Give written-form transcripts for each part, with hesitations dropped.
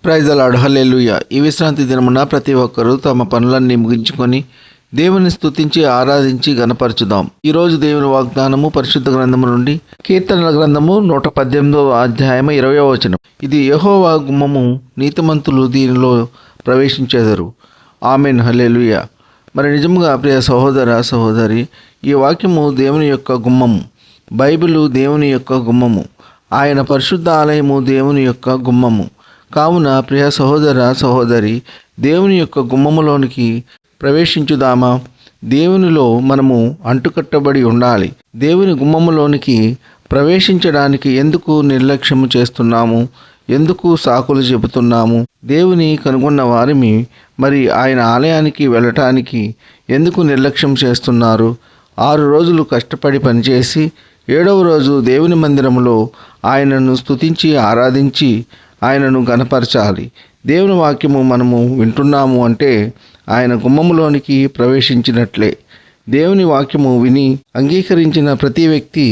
Praise the lord, హల్లెలూయా. ఈ విశ్రాంతి దినమున ప్రతి ఒక్కరూ తమ పనులన్నీ ముగించుకొని దేవుని స్తుతించి ఆరాధించి గణపరచుదాం. ఈ రోజు దేవుని వాగ్దానము పరిశుద్ధ గ్రంథము నుండి కీర్తనల గ్రంథము 118వ అధ్యాయము 20వ వచనం. ఇది యెహోవా గుమ్మము, నీతిమంతులు దీనిలో ప్రవేశించెదరు. ఆమెన్, హల్లెలూయా. మరి నిజముగా ప్రియ సహోదర సహోదరి, ఈ వాక్యము దేవుని యొక్క గుమ్మము. బైబిలు దేవుని యొక్క గుమ్మము. ఆయన పరిశుద్ధ ఆలయము దేవుని యొక్క గుమ్మము. కావున ప్రియ సహోదర సహోదరి, దేవుని యొక్క గుమ్మములోనికి ప్రవేశించుదామా? దేవునిలో మనము అంటుకట్టబడి ఉండాలి. దేవుని గుమ్మములోనికి ప్రవేశించడానికి ఎందుకు నిర్లక్ష్యము చేస్తున్నాము? ఎందుకు సాకులు చెబుతున్నాము? దేవుని కనుగొన్న వారిని మరి ఆయన ఆలయానికి వెళ్ళటానికి ఎందుకు నిర్లక్ష్యం చేస్తున్నారు? 6 రోజులు కష్టపడి పనిచేసి 7వ రోజు దేవుని మందిరములో ఆయనను స్తుతించి ఆరాధించి ఆయనను గణపరచాలి. దేవుని వాక్యము మనము వింటున్నాము అంటే ఆయన గుమ్మములోనికి ప్రవేశించినట్లే. దేవుని వాక్యము విని అంగీకరించిన ప్రతి వ్యక్తి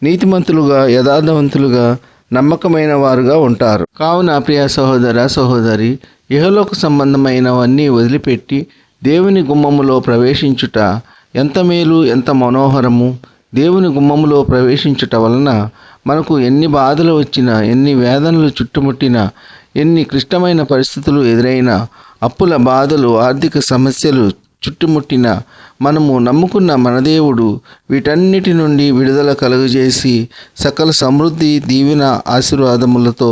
నీతిమంతులుగా, యథార్థవంతులుగా, నమ్మకమైన వారుగా ఉంటారు. కావున ప్రియ సహోదర సహోదరి, ఇహలోక సంబంధమైనవన్నీ వదిలిపెట్టి దేవుని గుమ్మములో ప్రవేశించుట ఎంత మేలు, ఎంత మనోహరము. దేవుని గుమ్మములో ప్రవేశించుట వలన మనకు ఎన్ని బాధలు వచ్చినా, ఎన్ని వేదనలు చుట్టుముట్టినా, ఎన్ని క్లిష్టమైన పరిస్థితులు ఎదురైనా, అప్పుల బాధలు, ఆర్థిక సమస్యలు చుట్టుముట్టినా, మనము నమ్ముకున్న మన దేవుడు వీటన్నిటి నుండి విడుదల కలుగజేసి సకల సమృద్ధి, దీవెన, ఆశీర్వాదములతో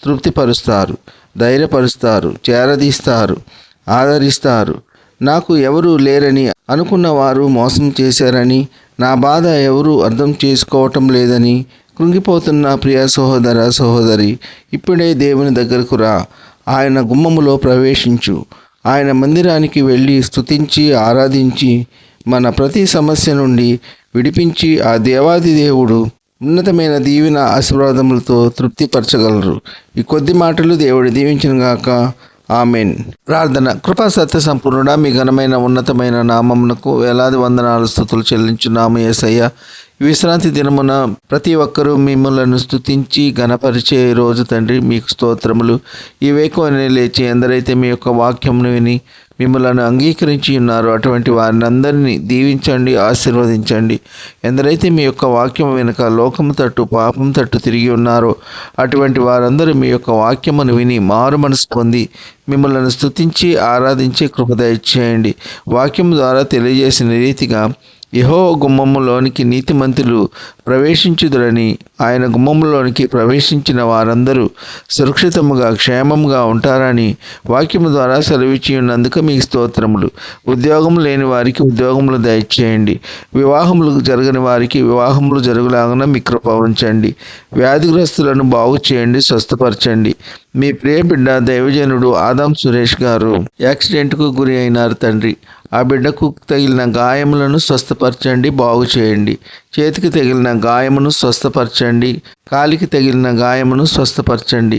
తృప్తిపరుస్తారు, ధైర్యపరుస్తారు, చేరదీస్తారు, ఆదరిస్తారు. నాకు ఎవరు లేరని అనుకున్న వారు మోసం చేశారని, నా బాధ ఎవరు అర్థం చేసుకోవటం లేదని కృంగిపోతున్న ప్రియ సహోదర సహోదరి, ఇప్పుడే దేవుని దగ్గరకు రా. ఆయన గుమ్మములో ప్రవేశించు. ఆయన మందిరానికి వెళ్ళి స్తుతించి ఆరాధించి మన ప్రతి సమస్య నుండి విడిపించి ఆ దేవాది దేవుడు ఉన్నతమైన దీవెన ఆశీర్వాదములతో తృప్తిపరచగలరు. ఈ కొద్ది మాటలు దేవుడు దీవించునుగాక. ఆమెన్. ప్రార్థన. కృపా సత్య సంపూర్ణుడా, మీ ఘనమైన ఉన్నతమైన నామమునకు వేలాది వందనాలు, స్తుతులు చెల్లించున్నాము యేసయ్య. విశ్రాంతి దినమున ప్రతి ఒక్కరూ మిమ్మల్ని స్తుతించి గణపరిచే రోజు తండ్రి, మీకు స్తోత్రములు. ఈ వేకువనే లేచి ఎందరైతే మీ యొక్క వాక్యమును విని మిమ్మల్ని అంగీకరించి ఉన్నారో అటువంటి వారిని అందరినీ దీవించండి, ఆశీర్వదించండి. ఎందరైతే మీ యొక్క వాక్యం వెనుక లోకము తట్టు, పాపం తట్టు తిరిగి ఉన్నారో అటువంటి వారందరూ మీ యొక్క వాక్యమును విని మారు మనసు పొంది మిమ్మల్ని స్తుతించి ఆరాధించే కృప దయచేయండి. వాక్యం ద్వారా తెలియజేసిన రీతిగా యెహోవా గుమ్మములోనికి నీతిమంతులు ప్రవేశించుదురని, ఆయన గుమ్మములోనికి ప్రవేశించిన వారందరూ సురక్షితముగా, క్షేమముగా ఉంటారని వాక్యము ద్వారా సెలవిచ్చి ఉన్నందుకు మీకు స్తోత్రములు. ఉద్యోగం లేని వారికి ఉద్యోగములు దయచేయండి. వివాహములు జరగని వారికి వివాహములు జరుగులాగా మీ కృప ఉంచండి. వ్యాధిగ్రస్తులను బాగు చేయండి, స్వస్థపరచండి. మీ ప్రియ బిడ్డ దైవజనుడు ఆదాం సురేష్ గారు యాక్సిడెంట్కు గురి అయినారు తండ్రి. ఆ బిడ్డకు తగిలిన గాయములను స్వస్థపరచండి, బాగు చేయండి. చేతికి తగిలిన గాయమును స్వస్థపరచండి, కాలికి తగిలిన గాయమును స్వస్థపరచండి.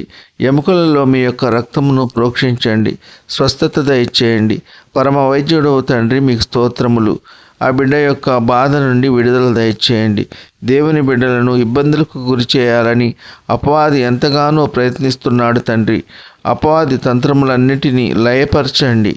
ఎముకలలో మీ యొక్క రక్తమును ప్రోక్షించండి, స్వస్థత దయచేయండి. పరమ వైద్యుడు తండ్రి, మీకు స్తోత్రములు. ఆ బిడ్డ యొక్క బాధ నుండి విడుదల దయచేయండి. దేవుని బిడ్డలను ఇబ్బందులకు గురి చేయాలని అపవాది ఎంతగానో ప్రయత్నిస్తున్నాడు తండ్రి. అపవాది తంత్రములన్నిటినీ లయపరచండి.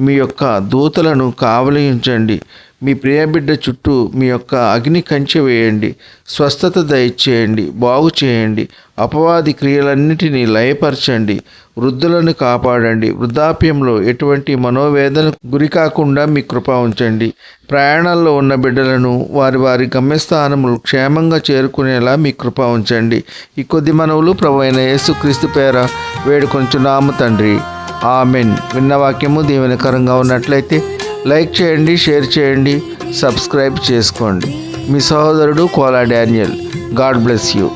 మీ యొక్క దూతలను కావలి ఉంచండి. మీ ప్రియబిడ్డ చుట్టూ మీ యొక్క అగ్ని కంచె వేయండి. స్వస్థత దయచేయండి, బాగు చేయండి. అపవాది క్రియలన్నిటినీ లయపరచండి. వృద్ధులను కాపాడండి. వృద్ధాప్యంలో ఎటువంటి మనోవేదనకు గురి కాకుండా మీ కృప ఉంచండి. ప్రయాణాల్లో ఉన్న బిడ్డలను వారి వారి గమ్యస్థానములు క్షేమంగా చేరుకునేలా మీ కృప ఉంచండి. ఈ కొద్ది మనవులు ప్రభువైన యేసుక్రీస్తు పేర వేడుకొంచున్నాము తండ్రి. ఆమెన్. విన్న వాక్యము దీవెనకరంగా ఉన్నట్లయితే లైక్ చేయండి, షేర్ చేయండి, సబ్స్క్రైబ్ చేసుకోండి. మీ సహోదరుడు Kola Daniel. God bless you.